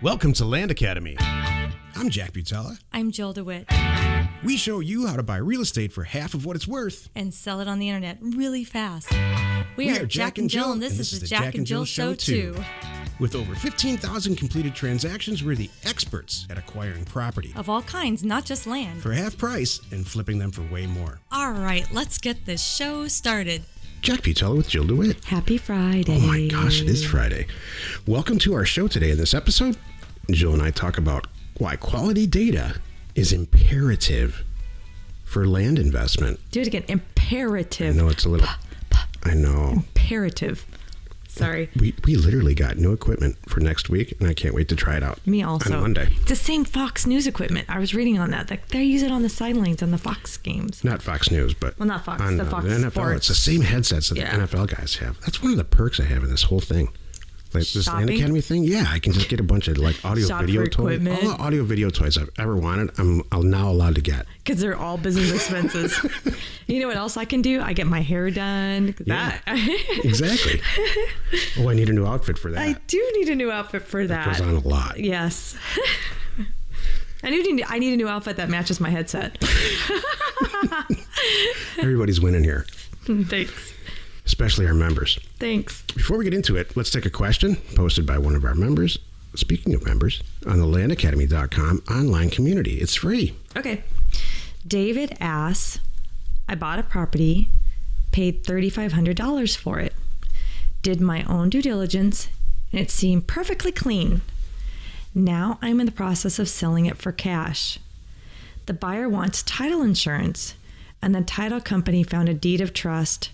Welcome to Land Academy. I'm Jack Butala. I'm Jill DeWit. We show you how to buy real estate for half of what it's worth. And sell it on the internet really fast. We are Jack and Jill, and this is the Jack and Jill Show too. With over 15,000 completed transactions, we're the experts at acquiring property. Of all kinds, not just land. For half price and flipping them for way more. All right, let's get this show started. Jack Butala with Jill DeWit. Happy Friday. Oh my gosh, it is Friday. Welcome to our show today. In this episode, Jill and I talk about why quality data is imperative for land investment. Do it again. Imperative. I know it's a little... I know. Imperative. Sorry. We literally got new equipment for next week, and I can't wait to try it out. Me also. On Monday. It's the same Fox News equipment. I was reading on that. They use it on the sidelines on the Fox games. Not Fox News, but... Well, not Fox. On the Fox the NFL. Sports. It's the same headsets that the NFL guys have. That's one of the perks I have in this whole thing. Like this Land Academy thing, yeah, I can just get a bunch of like audio video toys. All the audio video toys I've ever wanted, I'm now allowed to get. Because they're all business expenses. You know what else I can do? I get my hair done. Yeah, exactly. Oh, I need a new outfit for that. I do need a new outfit for that. That goes on a lot. Yes. I need a new outfit that matches my headset. Everybody's winning here. Thanks. Especially our members. Thanks. Before we get into it, let's take a question posted by one of our members. Speaking of members, on the landacademy.com online community. It's free. Okay. David asks, I bought a property, paid $3,500 for it, did my own due diligence, and it seemed perfectly clean. Now I'm in the process of selling it for cash. The buyer wants title insurance, and the title company found a deed of trust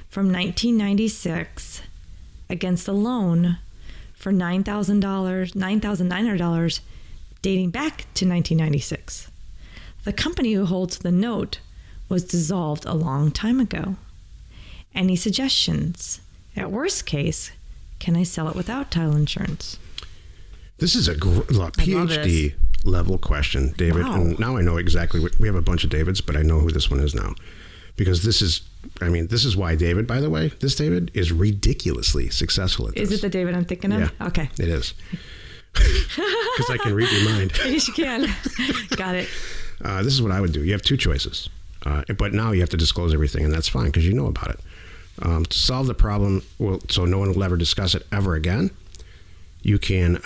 from 1996 against the loan for $9,900 dating back to 1996. The company who holds the note was dissolved a long time ago. Any suggestions? At worst case, can I sell it without title insurance? This is a PhD level question, David. Wow. And now I know exactly what we have a bunch of Davids, but I know who this one is now. Because this is why David, by the way, this David is ridiculously successful at this. Is it the David I'm thinking of? Yeah. Okay. It is. Because I can read your mind. Yes, you can. Got it. This is what I would do. You have two choices. But now you have to disclose everything, and that's fine because you know about it. To solve the problem, so no one will ever discuss it ever again, you can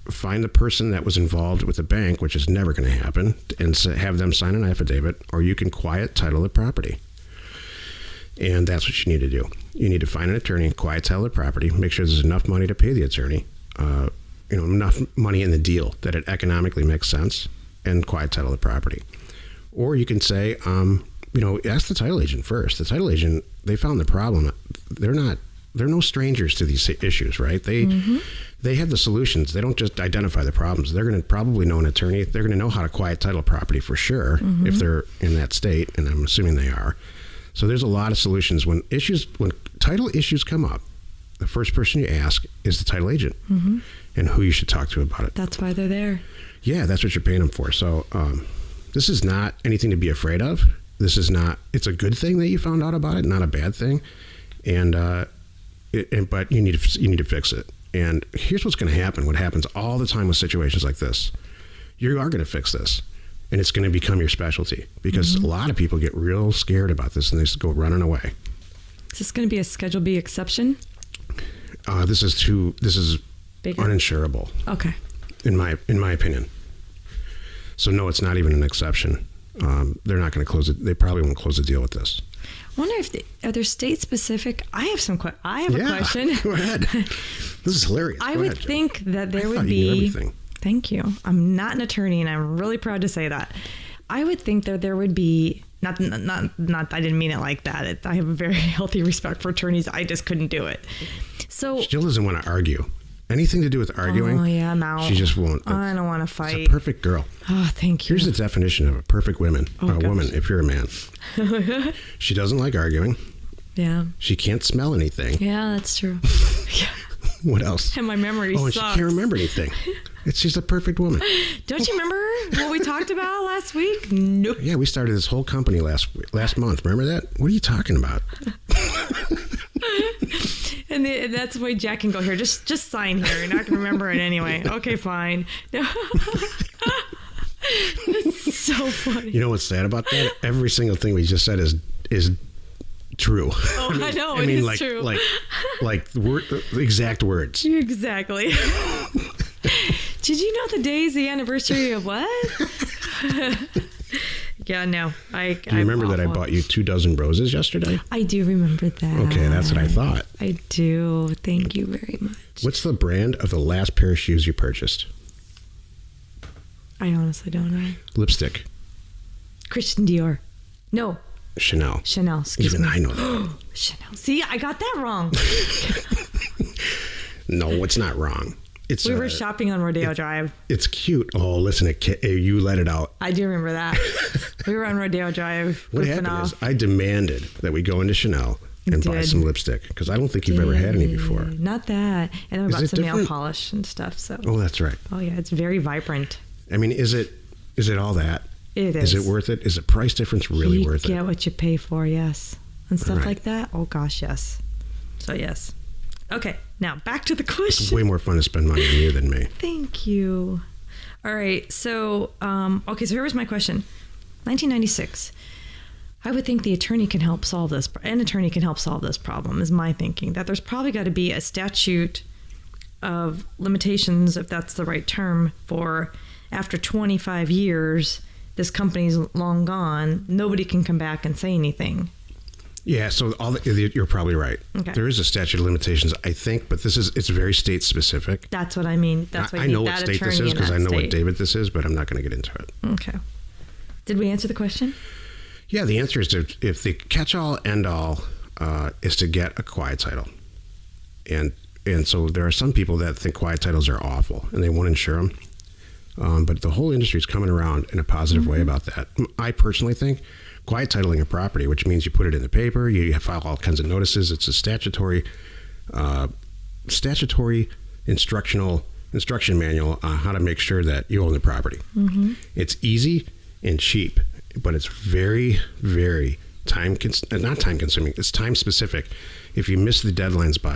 find the person that was involved with the bank, which is never going to happen, and have them sign an affidavit, or you can quiet title the property. And that's what you need to do. You need to find an attorney, quiet title the property, make sure there's enough money to pay the attorney, enough money in the deal that it economically makes sense, and quiet title the property. Or you can say, ask the title agent first. The title agent, they found the problem. They're no strangers to these issues, right? They have the solutions. They don't just identify the problems. They're going to probably know an attorney. They're going to know how to quiet title property for sure if they're in that state, and I'm assuming they are. So there's a lot of solutions. When title issues come up, the first person you ask is the title agent and who you should talk to about it. That's why they're there. Yeah, that's what you're paying them for. So this is not anything to be afraid of. It's a good thing that you found out about it, not a bad thing. But you need to fix it. And here's what's going to happen. What happens all the time with situations like this, you are going to fix this, and it's going to become your specialty because a lot of people get real scared about this and they just go running away. Is this going to be a Schedule B exception? This is bigger? Uninsurable. Okay. In my opinion. So no, it's not even an exception. They're not going to close it. They probably won't close the deal with this. I wonder if are there state specific? I have a question. Go ahead. This is hilarious. I would think that there would be. You knew everything. Thank you. I'm not an attorney, and I'm really proud to say that. I would think that there would be not. I didn't mean it like that. I have a very healthy respect for attorneys. I just couldn't do it. So Jill doesn't want to argue. Anything to do with arguing. Oh yeah, I'm out. She just won't. I don't want to fight. She's a perfect girl. Oh, thank you. Here's the definition of a perfect woman. Woman, if you're a man. She doesn't like arguing. Yeah. She can't smell anything. Yeah, that's true. Yeah. What else? And my memory sucks. And she can't remember anything. She's a perfect woman. Don't you remember what we talked about last week? Nope. Yeah, we started this whole company last month. Remember that? What are you talking about? And that's why Jack can go here. Just sign here. You're not going to remember it anyway. Okay, fine. It's so funny. You know what's sad about that? Every single thing we just said is true. Oh, I know. It is true. Like exact words. Exactly. Did you know the day is the anniversary of what? Yeah, no. Do you remember that I bought you 24 roses yesterday? I do remember that. Okay, that's what I thought. I do. Thank you very much. What's the brand of the last pair of shoes you purchased? I honestly don't know. Lipstick. Christian Dior. No. Chanel. Excuse me. Even I know that. Chanel. See, I got that wrong. No, it's not wrong. We were shopping on Rodeo Drive. It's cute. Oh, listen, you let it out. I do remember that. We were on Rodeo Drive. What happened is I demanded that we go into Chanel and buy some lipstick because I don't think you've ever had any before. Not that. And then we bought some nail polish and stuff. So. Oh, that's right. Oh, yeah. It's very vibrant. I mean, is it all that? It is. Is it worth it? Is the price difference really worth it? You get what you pay for, yes. And stuff like that? Oh, gosh, yes. So, yes. Okay, now back to the question. It's way more fun to spend money on you than me. Thank you. All right, so, so here was my question. 1996. I would think the attorney can help solve this. An attorney can help solve this problem, is my thinking. That there's probably got to be a statute of limitations, if that's the right term, for after 25 years, this company's long gone, nobody can come back and say anything. Yeah, so you're probably right. Okay. There is a statute of limitations, I think, but it's very state specific. That's what I mean. That's why I know what state this is because I know what David this is, but I'm not going to get into it. Okay. Did we answer the question? Yeah, the answer is if the catch-all, end-all is to get a quiet title. And so there are some people that think quiet titles are awful and they won't insure them. But the whole industry is coming around in a positive way about that. I personally think quiet titling a property, which means you put it in the paper, you file all kinds of notices. It's a statutory instruction manual on how to make sure that you own the property. Mm-hmm. It's easy and cheap, but it's very, very not time consuming. It's time specific. If you miss the deadlines by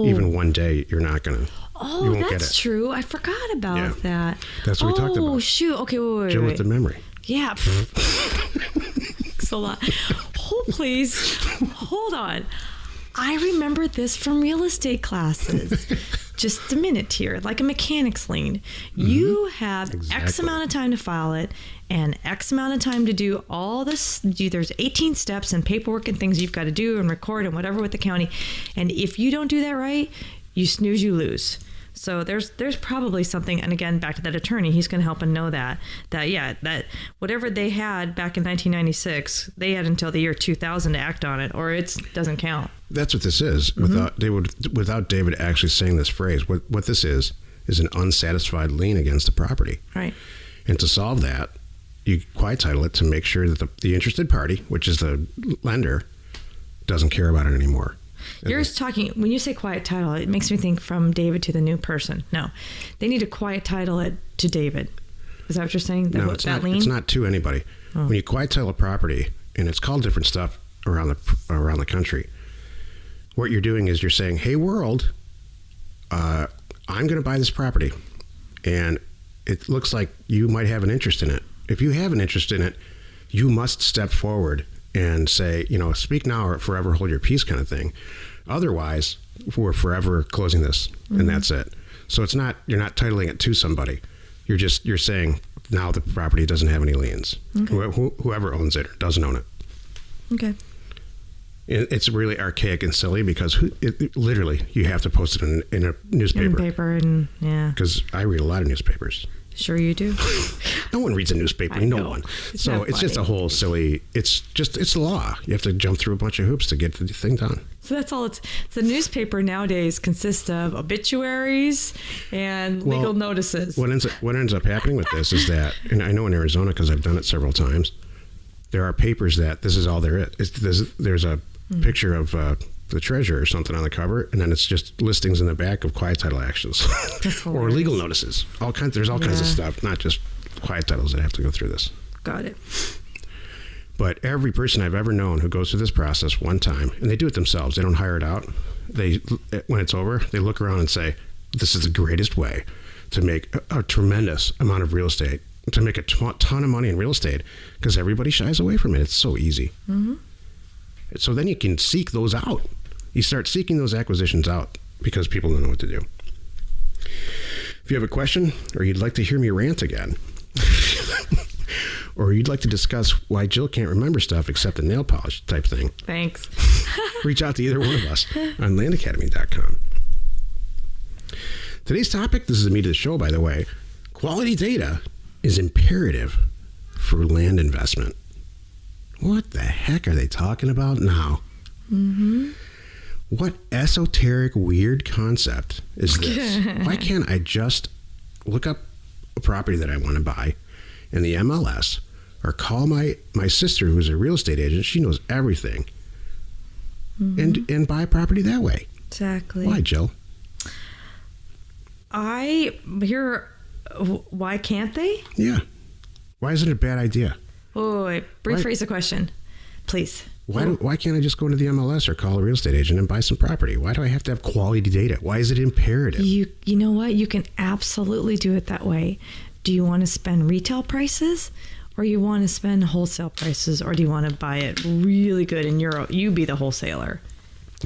even one day, you're not going to. Oh, you won't get it. That's true. I forgot about that. That's what we talked about. Oh, shoot. Okay, wait. Jill with the memory. Yeah. Thanks a lot. Oh, please. Hold on. I remember this from real estate classes. Just a minute here, like a mechanics lien. Mm-hmm. You have X amount of time to file it and X amount of time to do all this. There's 18 steps and paperwork and things you've got to do and record and whatever with the county. And if you don't do that right, you snooze, you lose. So there's probably something, and again, back to that attorney, he's going to help and know that whatever they had back in 1996, they had until the year 2000 to act on it, or it doesn't count. That's what this is. Mm-hmm. Without David actually saying this phrase, what this is an unsatisfied lien against the property. Right. And to solve that, you quiet title it to make sure that the interested party, which is the lender, doesn't care about it anymore. You're talking, when you say quiet title, it makes me think from David to the new person. No, they need to quiet title it to David. Is that what you're saying? No, it's not. It's not to anybody. Oh. When you quiet title a property, and it's called different stuff around the country, what you're doing is you're saying, "Hey, world, I'm going to buy this property, and it looks like you might have an interest in it. If you have an interest in it, you must step forward and say, speak now or forever hold your peace kind of thing. Otherwise, we're forever closing this, and that's it." So you're not titling it to somebody. You're saying now the property doesn't have any liens. Okay. Whoever owns it or doesn't own it. Okay. It's really archaic and silly because literally you have to post it in a newspaper. In paper and yeah. Because I read a lot of newspapers. Sure you do. No one reads a newspaper. No one. So it's just a whole silly. It's the law. You have to jump through a bunch of hoops to get the thing done. So that's all. The newspaper nowadays consists of obituaries and legal notices. What ends up happening with this is that, and I know in Arizona because I've done it several times, there are papers that this is all there is. There's a picture of the treasurer or something on the cover, and then it's just listings in the back of quiet title actions or legal notices. There's all kinds of stuff, not just quiet titles that have to go through this. Got it. But every person I've ever known who goes through this process one time, and they do it themselves, they don't hire it out, when it's over, they look around and say, this is the greatest way to make a tremendous amount of real estate, to make a ton of money in real estate, because everybody shies away from it. It's so easy. Mm-hmm. So then you can seek those out. You start seeking those acquisitions out because people don't know what to do. If you have a question or you'd like to hear me rant again, or you'd like to discuss why Jill can't remember stuff except a nail polish type thing, thanks. Reach out to either one of us on landacademy.com. Today's topic, this is the meat of the show, by the way. Quality data is imperative for land investment. What the heck are they talking about now? Mm-hmm. What esoteric, weird concept is this? Why can't I just look up a property that I want to buy in the MLS, or call my sister, who's a real estate agent? She knows everything. Mm-hmm. And buy a property that way. Exactly. Why, Jill? Why can't they? Yeah. Why is it a bad idea? Oh, wait. Rephrase the question, please. Why can't I just go into the MLS or call a real estate agent and buy some property? Why do I have to have quality data? Why is it imperative? You know what? You can absolutely do it that way. Do you want to spend retail prices, or you want to spend wholesale prices, or do you want to buy it really good and you be the wholesaler?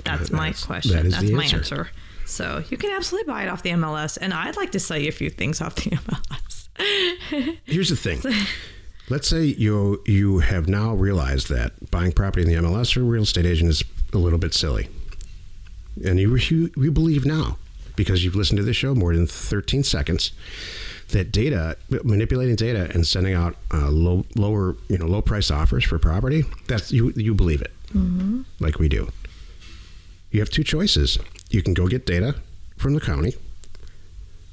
That's my question. That's my answer. So you can absolutely buy it off the MLS, and I'd like to sell you a few things off the MLS. Here's the thing. Let's say you have now realized that buying property in the MLS or a real estate agent is a little bit silly. And you believe now, because you've listened to this show more than 13 seconds, that manipulating data and sending out low price offers for property, that's you believe it, mm-hmm. like we do. You have two choices. You can go get data from the county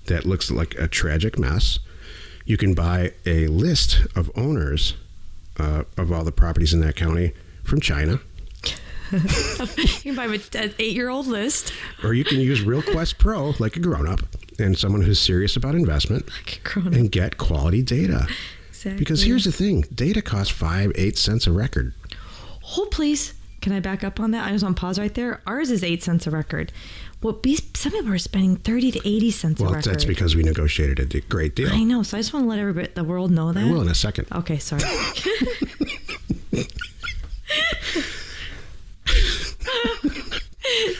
that looks like a tragic mess. You can buy a list of owners of all the properties in that county from China. You can buy an 8-year-old list. Or you can use RealQuest Pro like a grown-up and someone who's serious about investment, and get quality data. Exactly. Because here's the thing. Data costs 5-8 cents a record. Hold, please. Can I back up on that? I was on pause right there. Ours is 8 cents a record. Well, some people are spending 30 to 80 cents a record. Well, that's because we negotiated a great deal. I know. So I just want to let the world know that. I will in a second. Okay, sorry.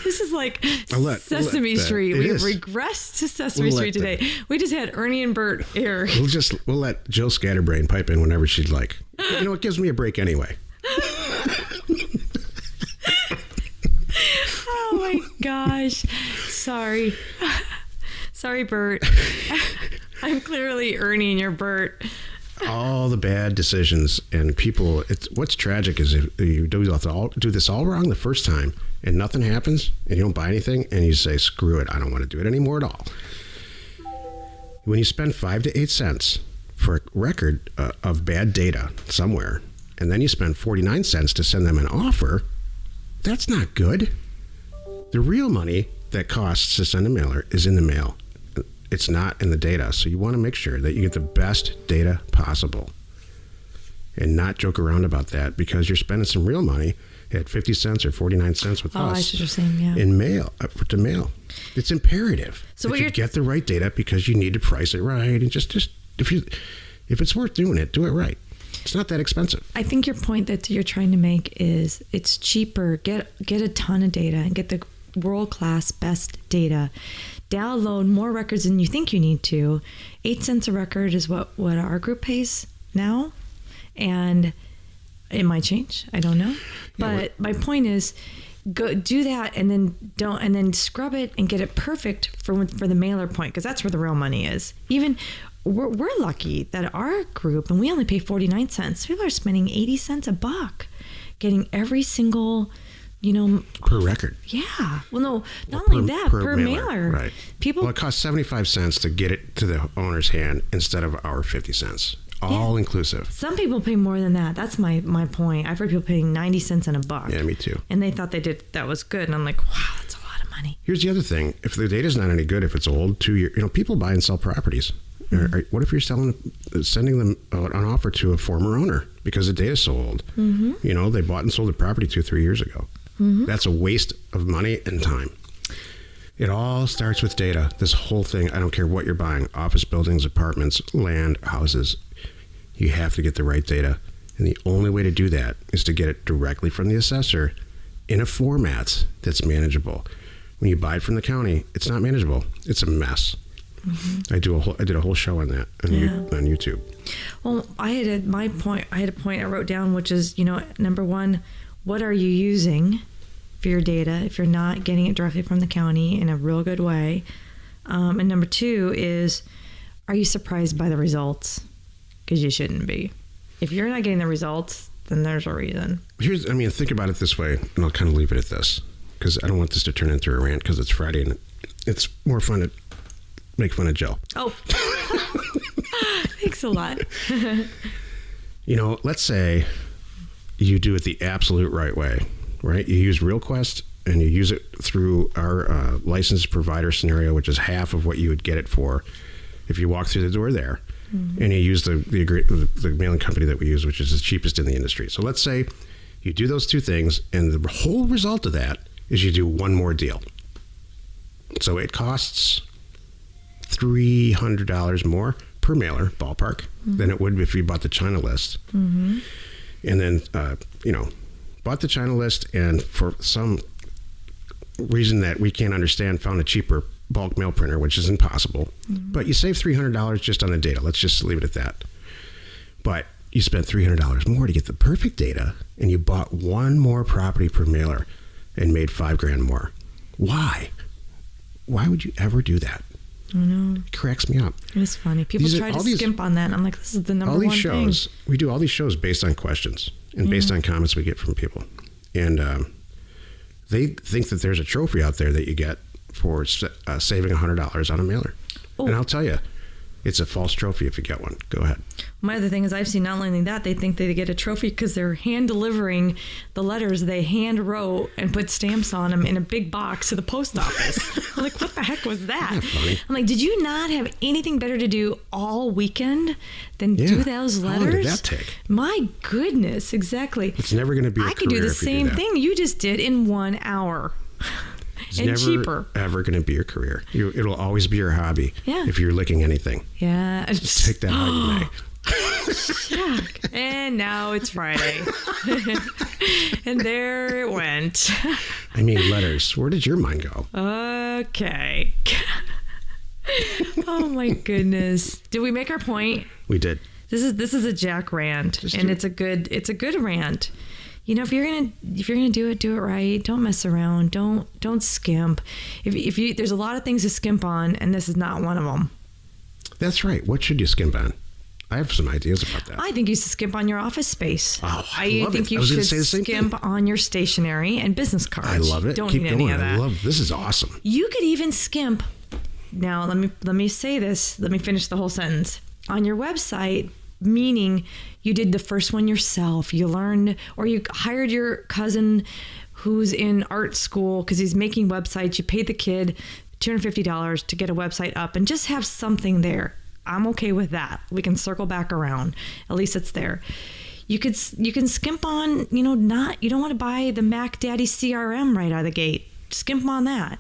This is like Sesame Street. We regressed to Sesame Street today. We just had Ernie and Bert here. We'll let Jill Scatterbrain pipe in whenever she'd like. You know, it gives me a break anyway. Oh my gosh. Sorry, Bert. I'm clearly Ernie and you're Bert. All the bad decisions and people. What's tragic is if you do this all wrong the first time and nothing happens and you don't buy anything and you say, screw it, I don't want to do it anymore at all. When you spend 5 to 8 cents for a record of bad data somewhere, and then you spend 49 cents to send them an offer, that's not good. The real money that costs to send a mailer is in the mail. It's not in the data. So you want to make sure that you get the best data possible and not joke around about that, because you're spending some real money at 50 cents or 49 cents with us. I see what you're saying, yeah. In mail, to mail. It's imperative that you get the right data, because you need to price it right. And just if it's worth doing it, do it right. It's not that expensive. I think your point that you're trying to make is it's cheaper. Get a ton of data and get the world-class best data. Download more records than you think you need to. 8 cents a record is what our group pays now. And it might change. I don't know. But my point is, go do that and then scrub it and get it perfect for the mailer point, because that's where the real money is. Even we're lucky that our group, and we only pay 49 cents. People are spending 80 cents a buck getting every single, per record. Yeah. Well, no, not only that, per mailer. Right. Well, it costs 75 cents to get it to the owner's hand instead of our 50 cents. All inclusive. Some people pay more than that. That's my point. I've heard people paying 90 cents and a buck. Yeah, me too. And they thought that was good. And I'm like, wow, that's a lot of money. Here's the other thing. If the data's not any good, if it's old, 2 years, people buy and sell properties. Mm-hmm. What if you're sending them an offer to a former owner because the data's so old? Mm-hmm. They bought and sold the property 2 or 3 years ago. That's a waste of money and time. It all starts with data. This whole thing, I don't care what you're buying, office buildings, apartments, land, houses, you have to get the right data. And the only way to do that is to get it directly from the assessor in a format that's manageable. When you buy it from the county, it's not manageable. It's a mess. I did a whole show on that on YouTube. Well, I had a point I wrote down, which is, number one, what are you using for your data if you're not getting it directly from the county in a real good way? And number two is, are you surprised by the results? Because you shouldn't be. If you're not getting the results, then there's a reason. Think about it this way, and I'll kind of leave it at this, because I don't want this to turn into a rant, because it's Friday and it's more fun to make fun of Jill. Oh, thanks a lot. Let's say you do it the absolute right way, right? You use RealQuest and you use it through our licensed provider scenario, which is half of what you would get it for if you walk through the door there. And you use the mailing company that we use, which is the cheapest in the industry. So let's say you do those two things, and the whole result of that is you do one more deal. So it costs $300 more per mailer, ballpark, than it would if you bought the China list. And then, bought the China list, and for some reason that we can't understand, found a cheaper bulk mail printer, which is impossible. But you save $300 just on the data. Let's just leave it at that. But you spent $300 more to get the perfect data, and you bought one more property per mailer and made $5,000 more. Why? Why would you ever do that? I know. It cracks me up. It's funny. People try to skimp on that, and I'm like, this is the number one thing. We do all these shows based on questions and based on comments we get from people. And they think that there's a trophy out there that you get for saving $100 on a mailer. Oh. And I'll tell you, it's a false trophy if you get one. Go ahead. My other thing is, I've seen not only that, they think they get a trophy because they're hand delivering the letters they hand wrote and put stamps on them in a big box to the post office. I'm like, what the heck was that? Isn't that funny? I'm like, did you not have anything better to do all weekend than do those letters? How long did that take? My goodness, exactly. It's never going to be a career. I could do the same thing you just did in 1 hour. It's and never, cheaper. Ever going to be your career. It'll always be your hobby. Yeah. If you're licking anything. Yeah. Take that how you may. Yuck. And now it's Friday. And there it went. Letters. Where did your mind go? Okay. Oh my goodness. Did we make our point? We did. This is a Jack rant, and it's a good rant. If you're gonna do it right. Don't mess around. Don't skimp. If you there's a lot of things to skimp on, and this is not one of them. That's right. What should you skimp on? I have some ideas about that. I think you should skimp on your office space. Oh, I think you should skimp on your stationery and business cards. I love it. Don't Keep need going. any of that. This is awesome. You could even skimp. Now let me say this. Let me finish the whole sentence. On your website, meaning you did the first one yourself. You learned, or you hired your cousin who's in art school because he's making websites. You paid the kid $250 to get a website up, and just have something there. I'm okay with that. We can circle back around. At least it's there. You can skimp on, you don't want to buy the Mac Daddy CRM right out of the gate. Skimp on that.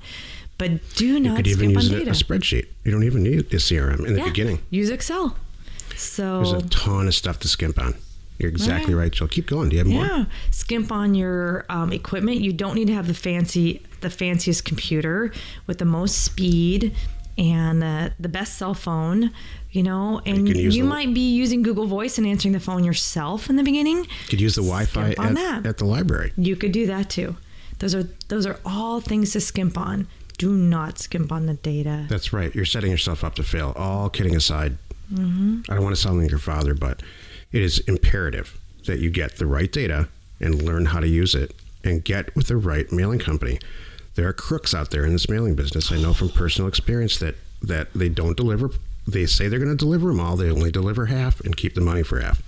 But do not skimp on data. You could even use a spreadsheet. You don't even need a CRM in the beginning. Use Excel. So there's a ton of stuff to skimp on. You're exactly right, Jill. Keep going. Do you have more? Yeah. Skimp on your equipment. You don't need to have the fanciest computer with the most speed and the best cell phone, and you might be using Google Voice and answering the phone yourself in the beginning. You could use the Wi-Fi at the library. You could do that too. Those are all things to skimp on. Do not skimp on the data. That's right. You're setting yourself up to fail. All kidding aside, I don't want to sound like your father, but it is imperative that you get the right data and learn how to use it and get with the right mailing company. There are crooks out there in this mailing business. I know from personal experience that they don't deliver. They say they're going to deliver them all. They only deliver half and keep the money for half.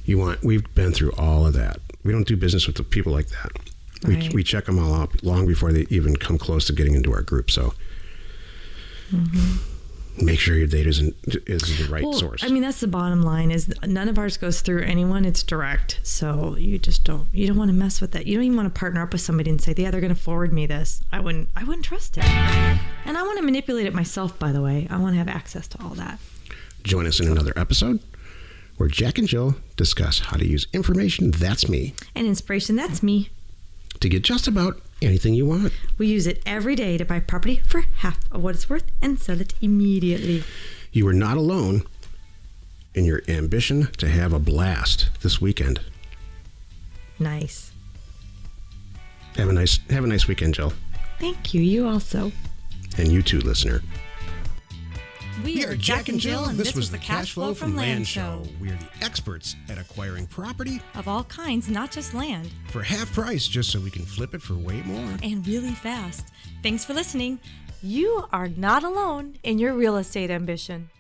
We've been through all of that. We don't do business with the people like that. Right. We check them all out long before they even come close to getting into our group. So, make sure your data is the right source. I mean, that's the bottom line is none of ours goes through anyone. It's direct. So you don't want to mess with that. You don't even want to partner up with somebody and say, yeah, they're going to forward me this. I wouldn't trust it. And I want to manipulate it myself, by the way. I want to have access to all that. Join us in another episode where Jack and Jill discuss how to use information that's me And inspiration that's me. to get just about anything you want. We use it every day to buy property for half of what it's worth and sell it immediately. You are not alone in your ambition to have a blast this weekend. Nice. Have a nice weekend, Jill. Thank you. You also. And you too, listener. We are Jack and Jill, and this was the Cash Flow from Land Show. We are the experts at acquiring property Of all kinds, not just land. for half price just so we can flip it for way more. And really fast. Thanks for listening. You are not alone in your real estate ambition.